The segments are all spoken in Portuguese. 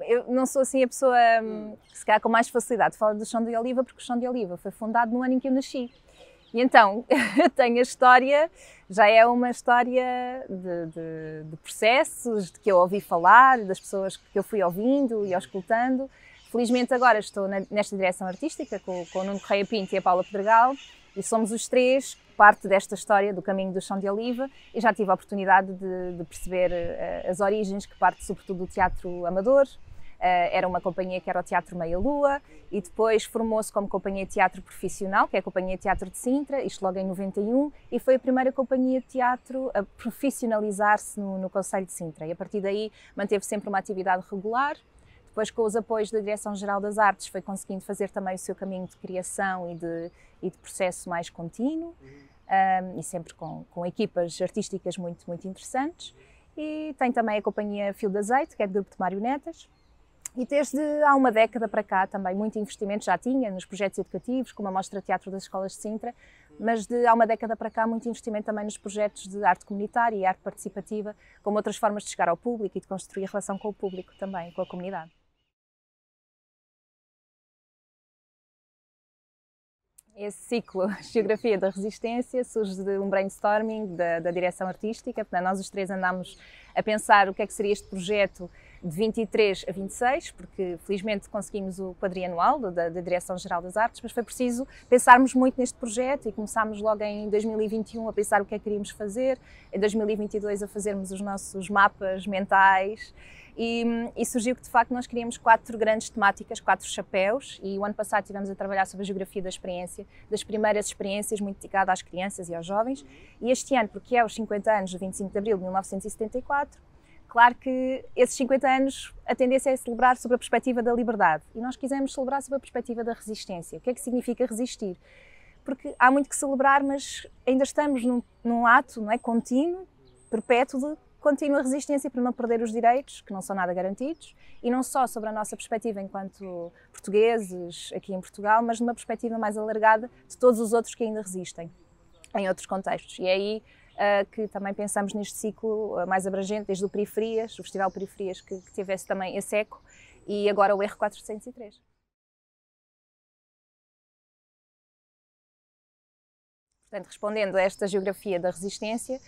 eu não sou assim a pessoa, se calhar com mais facilidade, fala do Chão de Oliva, porque o Chão de Oliva foi fundado no ano em que eu nasci. E então, tenho a história, já é uma história de processos, de que eu ouvi falar, das pessoas que eu fui ouvindo e auscultando. Felizmente agora estou nesta direção artística com o Nuno Correia Pinto e a Paula Pedregal, e somos os três parte desta história do caminho do Chão de Oliva, e já tive a oportunidade de perceber as origens, que parte sobretudo do teatro amador. Era uma companhia que era o Teatro Meia Lua, e depois formou-se como companhia de teatro profissional, que é a Companhia de Teatro de Sintra, isto logo em 91, e foi a primeira companhia de teatro a profissionalizar-se no concelho de Sintra, e a partir daí manteve sempre uma atividade regular. Depois, com os apoios da Direção-Geral das Artes, foi conseguindo fazer também o seu caminho de criação e de processo mais contínuo, e sempre com equipas artísticas muito interessantes. E tem também a Companhia Fio de Azeite, que é de grupo de marionetas. E desde há uma década para cá também muito investimento já tinha nos projetos educativos, como a Mostra de Teatro das Escolas de Sintra, mas há uma década para cá muito investimento também nos projetos de arte comunitária e arte participativa, como outras formas de chegar ao público e de construir a relação com o público também, com a comunidade. Esse ciclo, Geografia da Resistência, surge de um brainstorming da direção artística. Portanto, nós os três andámos a pensar o que é que seria este projeto de 23 a 26, porque felizmente conseguimos o quadrianual da Direção-Geral das Artes, mas foi preciso pensarmos muito neste projeto e começámos logo em 2021 a pensar o que é que queríamos fazer, em 2022 a fazermos os nossos mapas mentais. E surgiu que de facto nós queríamos 4 grandes temáticas, 4 chapéus, e o ano passado estivemos a trabalhar sobre a geografia da experiência, das primeiras experiências muito ligadas às crianças e aos jovens, e este ano, porque é os 50 anos do 25 de Abril de 1974, claro que esses 50 anos a tendência é celebrar sobre a perspectiva da liberdade, e nós quisemos celebrar sobre a perspectiva da resistência. O que é que significa resistir? Porque há muito que celebrar, mas ainda estamos num ato, não é, contínuo, perpétuo de contínua resistência para não perder os direitos, que não são nada garantidos, e não só sobre a nossa perspectiva enquanto portugueses aqui em Portugal, mas numa perspectiva mais alargada de todos os outros que ainda resistem em outros contextos. E é aí que também pensamos neste ciclo mais abrangente, desde o Periferias, o Festival Periferias, que tivesse também esse eco, e agora o R403. Portanto, respondendo a esta geografia da resistência,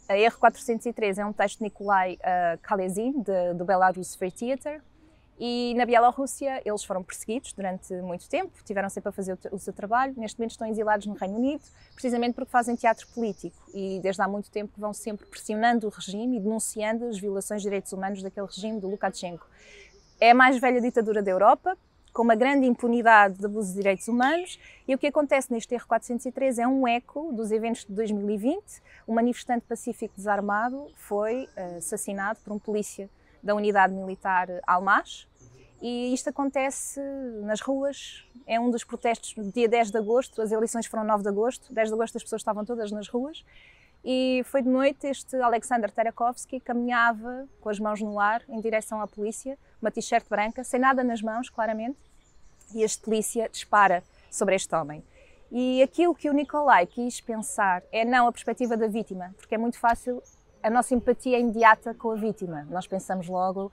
a R403 é um texto de Nikolai Kalezin, do Belarus Free Theatre, e na Bielorrússia eles foram perseguidos durante muito tempo, tiveram sempre a fazer o seu trabalho. Neste momento estão exilados no Reino Unido, precisamente porque fazem teatro político, e desde há muito tempo vão sempre pressionando o regime e denunciando as violações de direitos humanos daquele regime do Lukashenko. É a mais velha ditadura da Europa, com uma grande impunidade de abusos de direitos humanos, e o que acontece neste R403 é um eco dos eventos de 2020. Um manifestante pacífico desarmado foi assassinado por um polícia da unidade militar Almaz, e isto acontece nas ruas. É um dos protestos no dia 10 de agosto, as eleições foram 9 de agosto, 10 de agosto as pessoas estavam todas nas ruas, e foi de noite. Este Alexander Terakovsky caminhava com as mãos no ar em direção à polícia, uma t-shirt branca, sem nada nas mãos, claramente, e este polícia dispara sobre este homem. E aquilo que o Nikolai quis pensar é não a perspectiva da vítima, porque é muito fácil, a nossa empatia é imediata com a vítima. Nós pensamos logo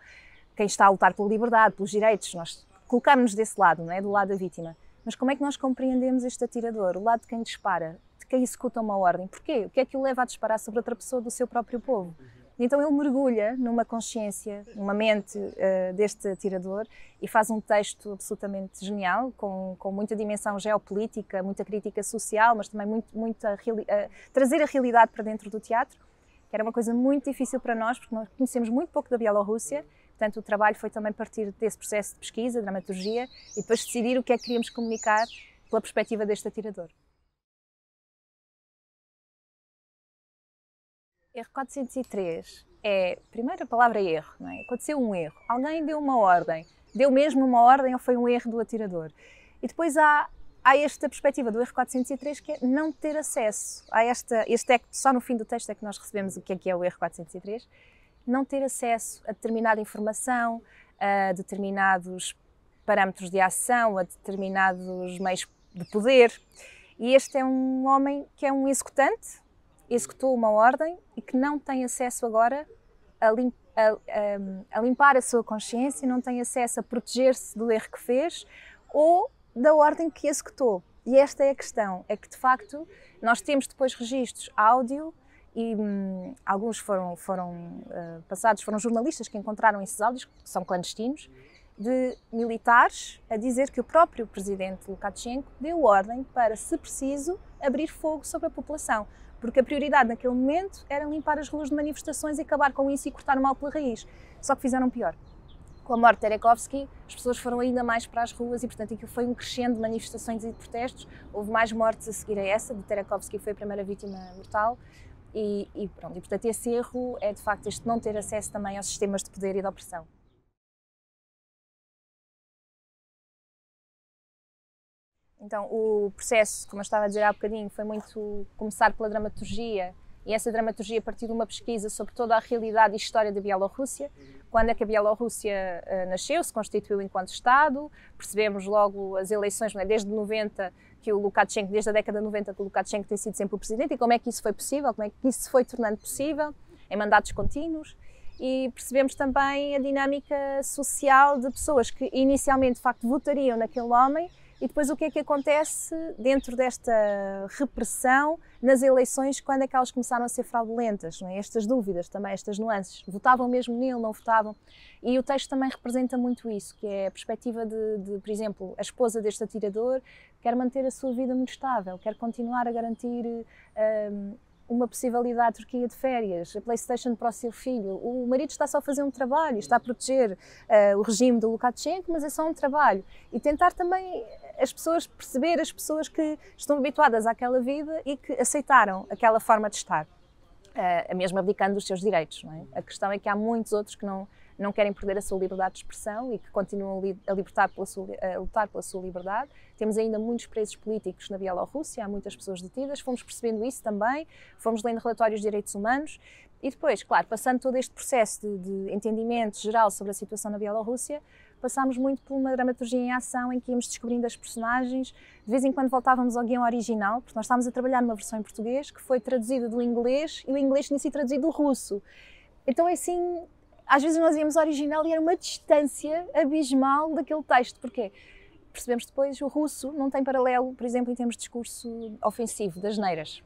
quem está a lutar pela liberdade, pelos direitos, nós colocamos-nos desse lado, não é? Do lado da vítima. Mas como é que nós compreendemos este atirador, o lado de quem dispara, de quem executa uma ordem? Porquê? O que é que o leva a disparar sobre outra pessoa do seu próprio povo? Então ele mergulha numa consciência, numa mente deste atirador, e faz um texto absolutamente genial, com muita dimensão geopolítica, muita crítica social, mas também trazer a realidade para dentro do teatro, que era uma coisa muito difícil para nós, porque nós conhecemos muito pouco da Bielorrússia. Portanto, o trabalho foi também partir desse processo de pesquisa, dramaturgia, e depois decidir o que é que queríamos comunicar pela perspectiva deste atirador. R403 primeiro a palavra erro, não é? Aconteceu um erro, alguém deu uma ordem, deu mesmo uma ordem ou foi um erro do atirador? E depois há esta perspectiva do R403, que é não ter acesso a só no fim do texto é que nós recebemos o que é o R403, não ter acesso a determinada informação, a determinados parâmetros de ação, a determinados meios de poder. E este é um homem que é um executante, executou uma ordem e que não tem acesso agora a limpar a sua consciência, não tem acesso a proteger-se do erro que fez ou da ordem que executou. E esta é a questão, é que de facto nós temos depois registros áudio e alguns foram passados, foram jornalistas que encontraram esses áudios, que são clandestinos, de militares a dizer que o próprio presidente Lukashenko deu ordem para, se preciso, abrir fogo sobre a população, porque a prioridade naquele momento era limpar as ruas de manifestações e acabar com isso e cortar o mal pela raiz. Só que fizeram pior. Com a morte de Terekhovsky, as pessoas foram ainda mais para as ruas e, portanto, aquilo foi um crescendo de manifestações e de protestos. Houve mais mortes a seguir a essa, de Terekhovsky foi a primeira vítima mortal. E portanto, esse erro é, de facto, este não ter acesso também aos sistemas de poder e de opressão. Então, o processo, como eu estava a dizer há bocadinho, foi muito começar pela dramaturgia, e essa dramaturgia partiu de uma pesquisa sobre toda a realidade e história da Bielorrússia. Quando é que a Bielorrússia nasceu, se constituiu enquanto Estado, percebemos logo as eleições, não é? Desde 90, que o Lukashenko, desde a década de 90, que o Lukashenko tem sido sempre o presidente, e como é que isso foi possível, como é que isso se foi tornando possível, em mandatos contínuos. E percebemos também a dinâmica social de pessoas que inicialmente, de facto, votariam naquele homem, e depois o que é que acontece dentro desta repressão nas eleições, quando é que elas começaram a ser fraudulentas, não é? Estas dúvidas também, estas nuances. Votavam mesmo nele, não votavam? E o texto também representa muito isso, que é a perspectiva de, por exemplo, a esposa deste atirador quer manter a sua vida muito estável, quer continuar a garantir uma possibilidade à Turquia de férias, a PlayStation para o seu filho. O marido está só a fazer um trabalho, está a proteger o regime do Lukashenko, mas é só um trabalho. E tentar também as pessoas perceber, as pessoas que estão habituadas àquela vida e que aceitaram aquela forma de estar, mesmo abdicando dos seus direitos, não é? A questão é que há muitos outros que não querem perder a sua liberdade de expressão e que continuam a lutar pela sua liberdade. Temos ainda muitos presos políticos na Bielorrússia, há muitas pessoas detidas, fomos percebendo isso também, fomos lendo relatórios de direitos humanos e depois, claro, passando todo este processo de entendimento geral sobre a situação na Bielorrússia, passámos muito por uma dramaturgia em ação em que íamos descobrindo as personagens, de vez em quando voltávamos ao guião original, porque nós estávamos a trabalhar numa versão em português que foi traduzida do inglês e o inglês tinha sido traduzido do russo. Então é assim, às vezes nós íamos ao original e era uma distância abismal daquele texto. Porquê? Percebemos depois o russo não tem paralelo, por exemplo, em termos de discurso ofensivo, das neiras.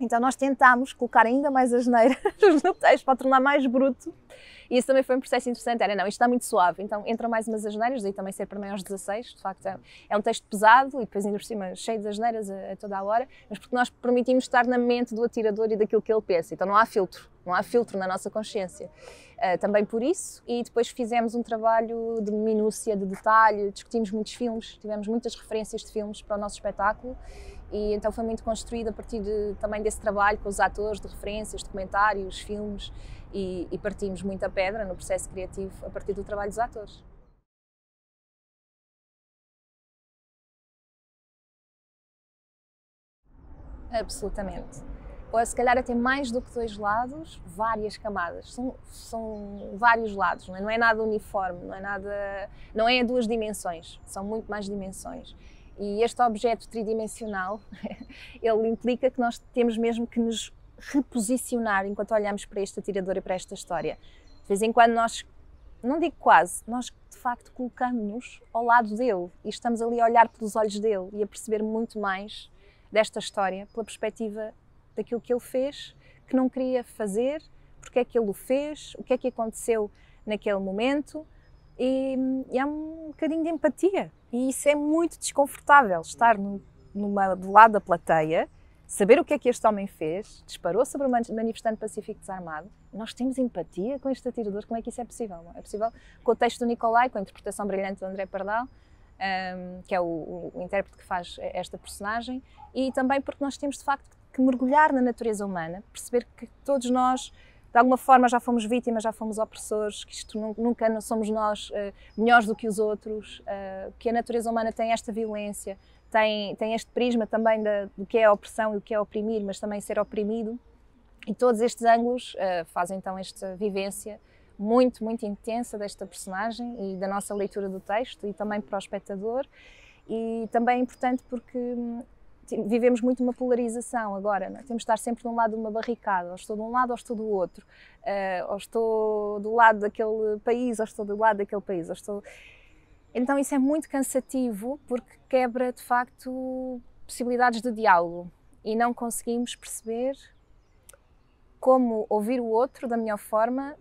Então nós tentámos colocar ainda mais as neiras no texto para tornar mais bruto. E isso também foi um processo interessante, não, isto está muito suave, então entra mais umas asneiras, daí também ser para maiores 16, de facto é um texto pesado e depois ainda por cima cheio de asneiras a toda a hora, mas porque nós permitimos estar na mente do atirador e daquilo que ele pensa, então não há filtro na nossa consciência. Também por isso, e depois fizemos um trabalho de minúcia, de detalhe, discutimos muitos filmes, tivemos muitas referências de filmes para o nosso espetáculo, e então foi muito construído a partir também desse trabalho com os atores, de referências, documentários, filmes, e partimos muita pedra no processo criativo a partir do trabalho dos atores. Absolutamente. Ou se calhar até mais do que dois lados, várias camadas. São vários lados, não é nada uniforme, não é duas dimensões, são muito mais dimensões. E este objeto tridimensional, ele implica que nós temos mesmo que nos reposicionar enquanto olhamos para este atirador e para esta história. De vez em quando nós, não digo quase, nós de facto colocamos-nos ao lado dele e estamos ali a olhar pelos olhos dele e a perceber muito mais desta história pela perspectiva daquilo que ele fez, que não queria fazer, porque é que ele o fez, o que é que aconteceu naquele momento e há um bocadinho de empatia e isso é muito desconfortável, estar do lado da plateia, saber o que é que este homem fez, disparou sobre um manifestante pacífico desarmado. Nós temos empatia com este atirador, como é que isso é possível? Não é possível com o texto do Nicolai, com a interpretação brilhante do André Pardal, que é o intérprete que faz esta personagem, e também porque nós temos de facto que mergulhar na natureza humana, perceber que todos nós, de alguma forma, já fomos vítimas, já fomos opressores, que isto nunca não somos nós melhores do que os outros, que a natureza humana tem esta violência, tem este prisma também do que é a opressão e o que é oprimir, mas também ser oprimido. E todos estes ângulos fazem então esta vivência muito, muito intensa desta personagem e da nossa leitura do texto e também para o espectador. E também é importante porque vivemos muito uma polarização agora, não é? Temos de estar sempre de um lado de uma barricada, ou estou de um lado ou estou do outro, ou estou do lado daquele país ou estou do lado daquele país. Então isso é muito cansativo porque quebra de facto possibilidades de diálogo e não conseguimos perceber como ouvir o outro da melhor forma,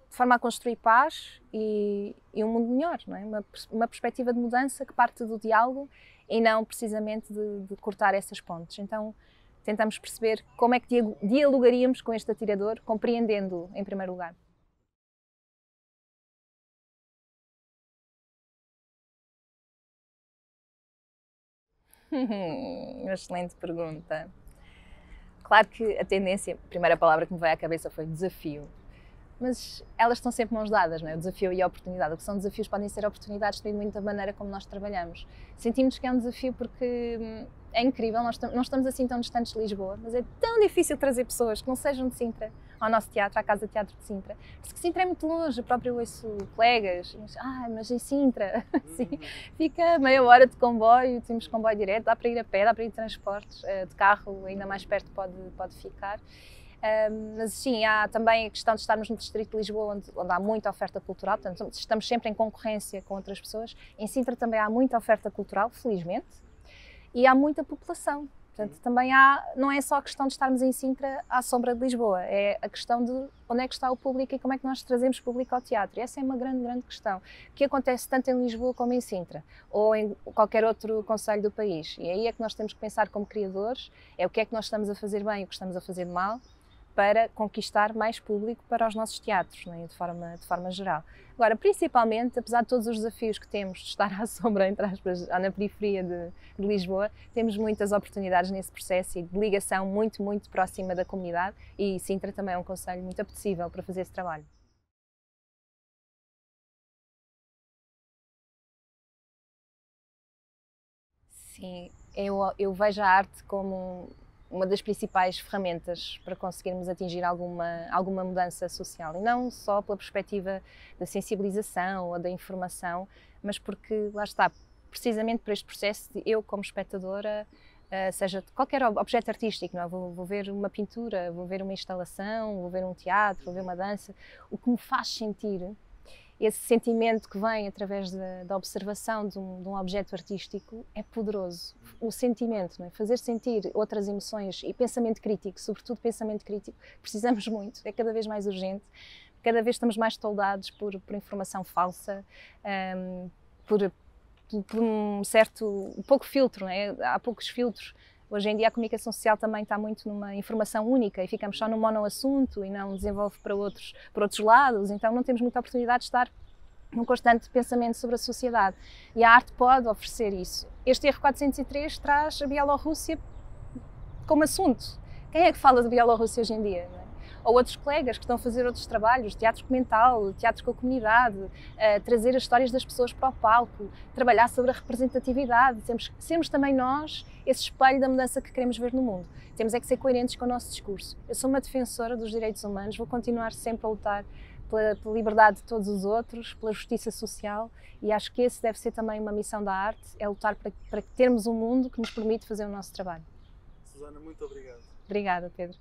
de forma a construir paz e um mundo melhor, não é? Uma perspectiva de mudança que parte do diálogo e não precisamente de cortar essas pontes. Então tentamos perceber como é que dialogaríamos com este atirador, compreendendo-o em primeiro lugar. Uma excelente pergunta. Claro que a tendência, a primeira palavra que me veio à cabeça foi desafio. Mas elas estão sempre mãos dadas, não é? O desafio e a oportunidade. O que são desafios podem ser oportunidades, depende muito da maneira como nós trabalhamos. Sentimos que é um desafio porque é incrível, nós não estamos assim tão distantes de Lisboa, mas é tão difícil trazer pessoas que não sejam de Sintra ao nosso teatro, à Casa de Teatro de Sintra. Porque Sintra é muito longe, eu próprio ouço colegas, mas em Sintra, assim, fica meia hora de comboio, temos comboio direto, dá para ir a pé, dá para ir de transportes, de carro ainda mais perto pode ficar. Mas sim, há também a questão de estarmos no Distrito de Lisboa, onde há muita oferta cultural, portanto estamos sempre em concorrência com outras pessoas. Em Sintra também há muita oferta cultural, felizmente, e há muita população. Portanto, também não é só a questão de estarmos em Sintra à sombra de Lisboa, é a questão de onde é que está o público e como é que nós trazemos público ao teatro. E essa é uma grande, grande questão, que acontece tanto em Lisboa como em Sintra, ou em qualquer outro concelho do país. E aí é que nós temos que pensar como criadores, é o que é que nós estamos a fazer bem e o que estamos a fazer de mal, para conquistar mais público para os nossos teatros, né, de forma geral. Agora, principalmente, apesar de todos os desafios que temos de estar à sombra, entre aspas, na periferia de Lisboa, temos muitas oportunidades nesse processo e de ligação muito, muito próxima da comunidade, e Sintra também é um concelho muito apetecível para fazer esse trabalho. Sim, eu vejo a arte como uma das principais ferramentas para conseguirmos atingir alguma mudança social. E não só pela perspectiva da sensibilização ou da informação, mas porque, lá está, precisamente por este processo, eu como espectadora, seja de qualquer objeto artístico, não é? Vou ver uma pintura, vou ver uma instalação, vou ver um teatro, vou ver uma dança, o que me faz sentir esse sentimento que vem através da observação de um objeto artístico é poderoso. O sentimento, não é? Fazer sentir outras emoções e pensamento crítico, sobretudo pensamento crítico, precisamos muito, é cada vez mais urgente, cada vez estamos mais toldados por informação falsa, por um certo pouco filtro, não é? Há poucos filtros. Hoje em dia a comunicação social também está muito numa informação única e ficamos só num monoassunto e não desenvolve para outros lados, então não temos muita oportunidade de estar num constante pensamento sobre a sociedade. E a arte pode oferecer isso. Este R403 traz a Bielorrússia como assunto. Quem é que fala de Bielorrússia hoje em dia? Não é? Ou outros colegas que estão a fazer outros trabalhos, teatro documental, teatro com a comunidade, trazer as histórias das pessoas para o palco, trabalhar sobre a representatividade, sermos também nós esse espelho da mudança que queremos ver no mundo. Temos é que ser coerentes com o nosso discurso. Eu sou uma defensora dos direitos humanos, vou continuar sempre a lutar pela liberdade de todos os outros, pela justiça social, e acho que esse deve ser também uma missão da arte, é lutar para termos um mundo que nos permite fazer o nosso trabalho. Susana, muito obrigado. Obrigada, Pedro.